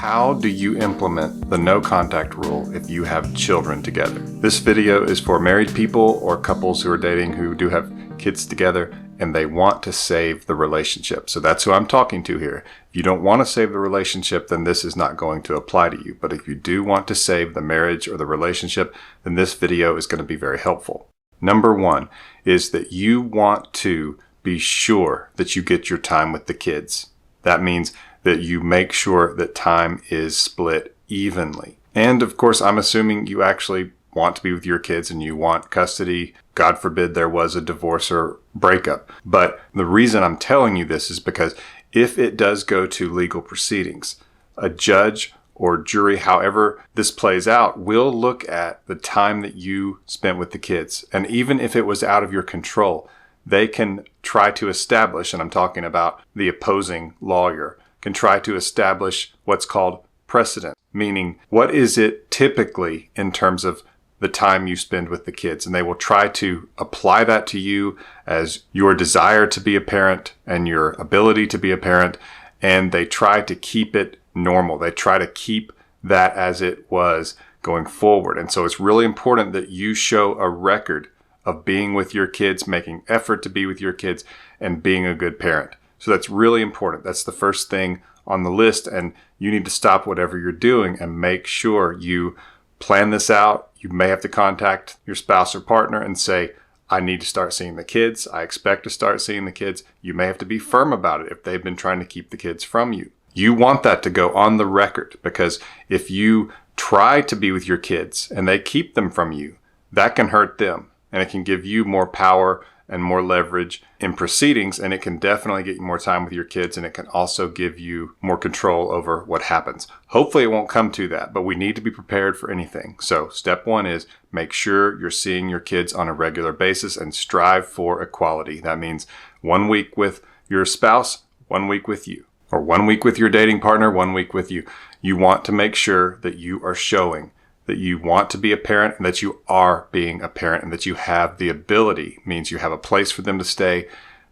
How do you implement the no contact rule if you have children together? This video is for married people or couples who are dating who do have kids together and they want to save the relationship. So that's who I'm talking to here. If you don't want to save the relationship, then this is not going to apply to you. But if you do want to save the marriage or the relationship, then this video is going to be very helpful. Number one is that you want to be sure that you get your time with the kids. That means that you make sure that time is split evenly. And of course, I'm assuming you actually want to be with your kids and you want custody. God forbid there was a divorce or breakup. But the reason I'm telling you this is because if it does go to legal proceedings, a judge or jury, however this plays out, will look at the time that you spent with the kids. And even if it was out of your control, they can try to establish, and I'm talking about the opposing lawyer, can try to establish what's called precedent, meaning what is it typically in terms of the time you spend with the kids. And they will try to apply that to you as your desire to be a parent and your ability to be a parent. And they try to keep it normal. They try to keep that as it was going forward. And so it's really important that you show a record of being with your kids, making effort to be with your kids, and being a good parent. So that's really important. That's the first thing on the list. And you need to stop whatever you're doing and make sure you plan this out. You may have to contact your spouse or partner and say, I need to start seeing the kids. I expect to start seeing the kids. You may have to be firm about it if they've been trying to keep the kids from you. You want that to go on the record, because if you try to be with your kids and they keep them from you, that can hurt them and it can give you more power and more leverage in proceedings, and it can definitely get you more time with your kids, and it can also give you more control over what happens. Hopefully it won't come to that, but we need to be prepared for anything. So step one is make sure you're seeing your kids on a regular basis and strive for equality. That means 1 week with your spouse, 1 week with you, or 1 week with your dating partner, 1 week with you. You want to make sure that you are showing that you want to be a parent and that you are being a parent and that you have the ability, means you have a place for them to stay.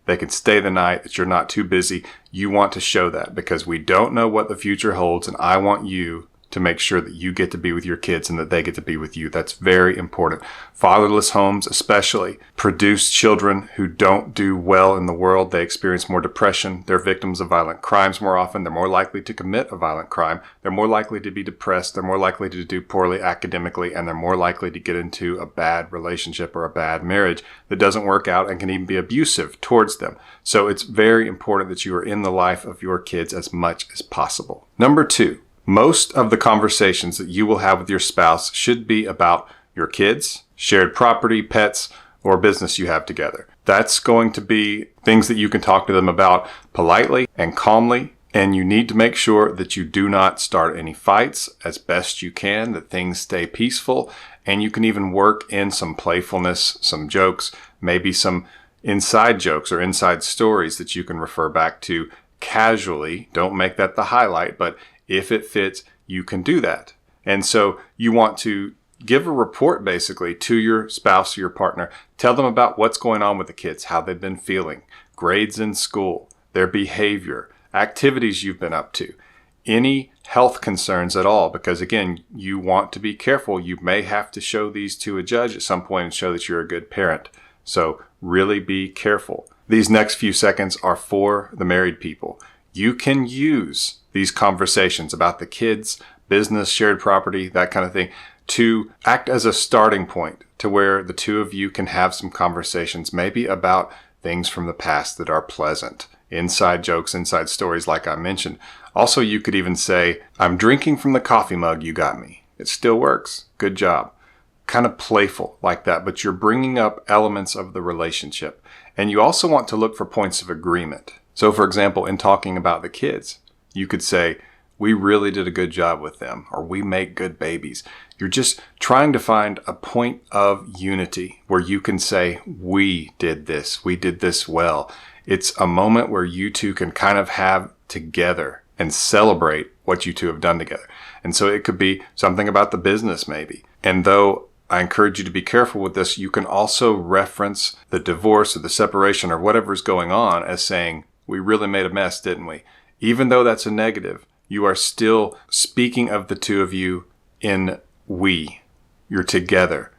They can stay the night, that you're not too busy. You want to show that because we don't know what the future holds. And I want you to make sure that you get to be with your kids and that they get to be with you. That's very important. Fatherless homes especially produce children who don't do well in the world. They experience more depression. They're victims of violent crimes more often. They're more likely to commit a violent crime. They're more likely to be depressed. They're more likely to do poorly academically, and they're more likely to get into a bad relationship or a bad marriage that doesn't work out and can even be abusive towards them. So it's very important that you are in the life of your kids as much as possible. Number two, most of the conversations that you will have with your spouse should be about your kids, shared property, pets, or business you have together. That's going to be things that you can talk to them about politely and calmly. And you need to make sure that you do not start any fights as best you can, that things stay peaceful. And you can even work in some playfulness, some jokes, maybe some inside jokes or inside stories that you can refer back to casually. Don't make that the highlight, but if it fits, you can do that. And so you want to give a report basically to your spouse or your partner. Tell them about what's going on with the kids, how they've been feeling, grades in school, their behavior, activities you've been up to, any health concerns at all. Because again, you want to be careful. You may have to show these to a judge at some point and show that you're a good parent. So really be careful. These next few seconds are for the married people. You can use these conversations about the kids, business, shared property, that kind of thing, to act as a starting point to where the two of you can have some conversations, maybe about things from the past that are pleasant, inside jokes, inside stories like I mentioned. Also, you could even say, I'm drinking from the coffee mug you got me. It still works. Good job. Kind of playful like that, but you're bringing up elements of the relationship. And you also want to look for points of agreement. So for example, in talking about the kids, you could say, we really did a good job with them, or we make good babies. You're just trying to find a point of unity where you can say, we did this well. It's a moment where you two can kind of have together and celebrate what you two have done together. And so it could be something about the business maybe. And though I encourage you to be careful with this, you can also reference the divorce or the separation or whatever's going on as saying, we really made a mess, didn't we? Even though that's a negative, You are still speaking of the two of you in we. You're together.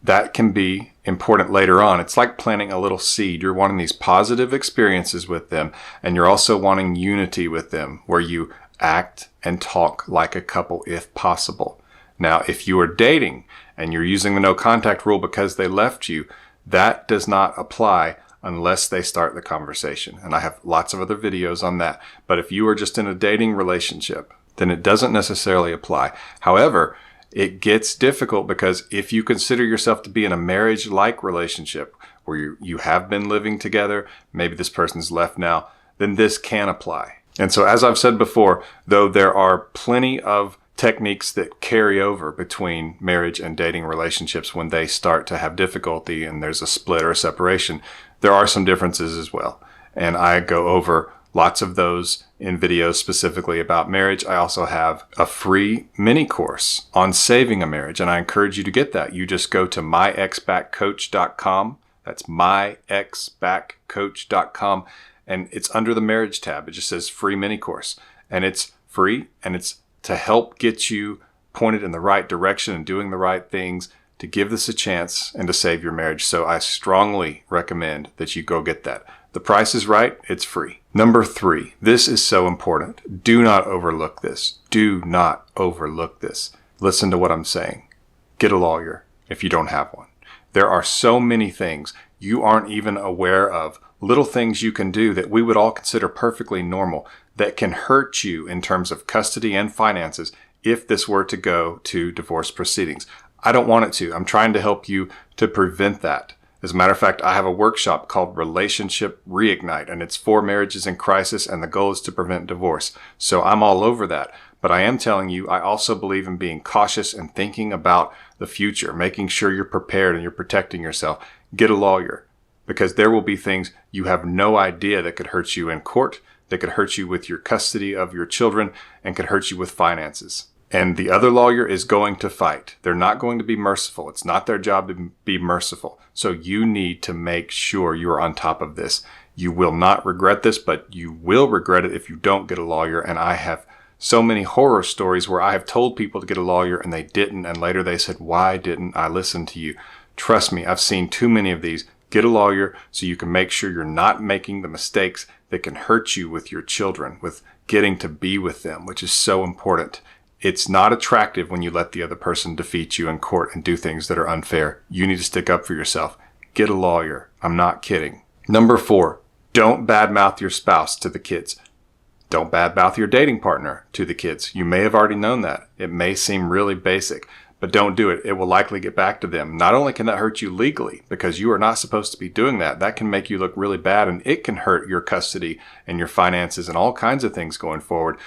That can be important later on. It's like planting a little seed. You're wanting these positive experiences with them, and you're also wanting unity with them, where you act and talk like a couple if possible. Now, if you are dating and you're using the no contact rule because they left you, that does not apply unless they start the conversation. And I have lots of other videos on that. But if you are just in a dating relationship, then it doesn't necessarily apply. However, it gets difficult because if you consider yourself to be in a marriage-like relationship where you have been living together, maybe this person's left now, then this can apply. And so as I've said before, though there are plenty of techniques that carry over between marriage and dating relationships when they start to have difficulty and there's a split or a separation, there are some differences as well. And I go over lots of those in videos specifically about marriage. I also have a free mini course on saving a marriage, and I encourage you to get that. You just go to myexbackcoach.com. That's myexbackcoach.com, and it's under the marriage tab. It just says free mini course, and it's free, and it's to help get you pointed in the right direction and doing the right things to give this a chance and to save your marriage. So I strongly recommend that you go get that. The price is right. It's free. Number 3, this is so important. Do not overlook this. Do not overlook this. Listen to what I'm saying. Get a lawyer if you don't have one. There are so many things you aren't even aware of, little things you can do that we would all consider perfectly normal that can hurt you in terms of custody and finances if this were to go to divorce proceedings. I don't want it to. I'm trying to help you to prevent that. As a matter of fact, I have a workshop called Relationship Reignite, and it's for marriages in crisis, and the goal is to prevent divorce. So I'm all over that. But I am telling you, I also believe in being cautious and thinking about the future, making sure you're prepared and you're protecting yourself. Get a lawyer, because there will be things you have no idea that could hurt you in court, that could hurt you with your custody of your children, and could hurt you with finances. And the other lawyer is going to fight. They're not going to be merciful. It's not their job to be merciful. So you need to make sure you are on top of this. You will not regret this, but you will regret it if you don't get a lawyer. And I have so many horror stories where I have told people to get a lawyer and they didn't. And later they said, why didn't I listen to you? Trust me, I've seen too many of these. Get a lawyer so you can make sure you're not making the mistakes that can hurt you with your children, with getting to be with them, which is so important. It's not attractive when you let the other person defeat you in court and do things that are unfair. You need to stick up for yourself. Get a lawyer. I'm not kidding. Number 4, don't badmouth your spouse to the kids. Don't badmouth your dating partner to the kids. You may have already known that. It may seem really basic, but don't do it. It will likely get back to them. Not only can that hurt you legally, because you are not supposed to be doing that, that can make you look really bad, and it can hurt your custody and your finances and all kinds of things going forward.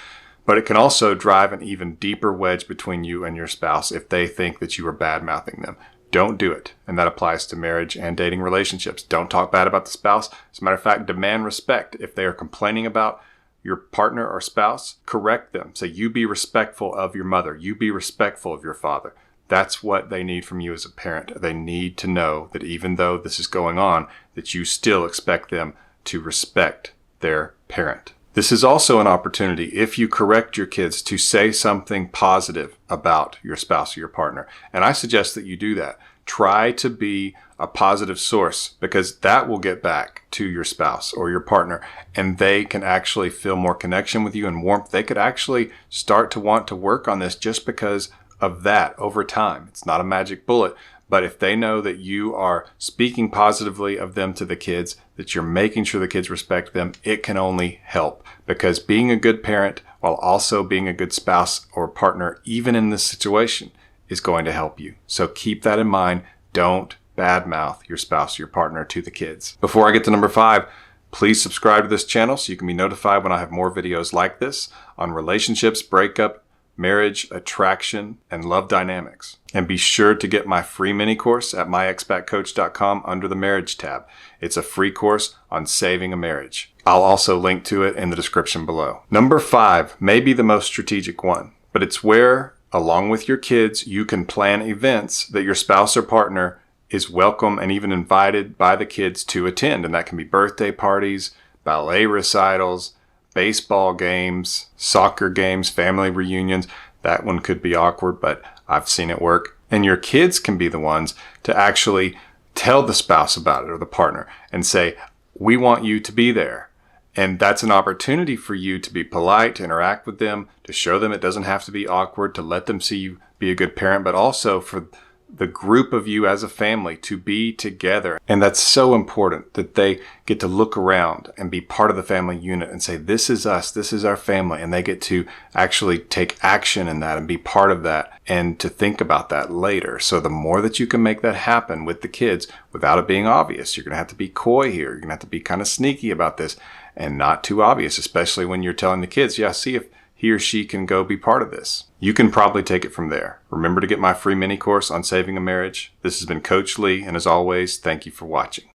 But it can also drive an even deeper wedge between you and your spouse if they think that you are bad-mouthing them. Don't do it. And that applies to marriage and dating relationships. Don't talk bad about the spouse. As a matter of fact, demand respect. If they are complaining about your partner or spouse, correct them. Say, you be respectful of your mother. You be respectful of your father. That's what they need from you as a parent. They need to know that even though this is going on, that you still expect them to respect their parent. This is also an opportunity, if you correct your kids, to say something positive about your spouse or your partner. And I suggest that you do that. Try to be a positive source, because that will get back to your spouse or your partner, and they can actually feel more connection with you and warmth. They could actually start to want to work on this just because of that over time. It's not a magic bullet, but if they know that you are speaking positively of them to the kids, that you're making sure the kids respect them, it can only help. Because being a good parent while also being a good spouse or partner, even in this situation, is going to help you. So keep that in mind. Don't badmouth your spouse or your partner to the kids. Before I get to number 5, please subscribe to this channel so you can be notified when I have more videos like this on relationships, breakup, marriage, attraction, and love dynamics. And be sure to get my free mini course at myexbackcoach.com under the marriage tab. It's a free course on saving a marriage. I'll also link to it in the description below. Number 5 may be the most strategic one, but it's where, along with your kids, you can plan events that your spouse or partner is welcome and even invited by the kids to attend. And that can be birthday parties, ballet recitals, baseball games, soccer games, family reunions. That one could be awkward, but I've seen it work. And your kids can be the ones to actually tell the spouse about it or the partner and say, we want you to be there. And that's an opportunity for you to be polite, to interact with them, to show them it doesn't have to be awkward, to let them see you be a good parent, but also for the group of you as a family to be together. And that's so important that they get to look around and be part of the family unit and say, this is us, this is our family. And they get to actually take action in that and be part of that and to think about that later. So the more that you can make that happen with the kids without it being obvious, you're going to have to be coy here. You're going to have to be kind of sneaky about this and not too obvious, especially when you're telling the kids, yeah, see if he or she can go be part of this. You can probably take it from there. Remember to get my free mini course on saving a marriage. This has been Coach Lee, and as always, thank you for watching.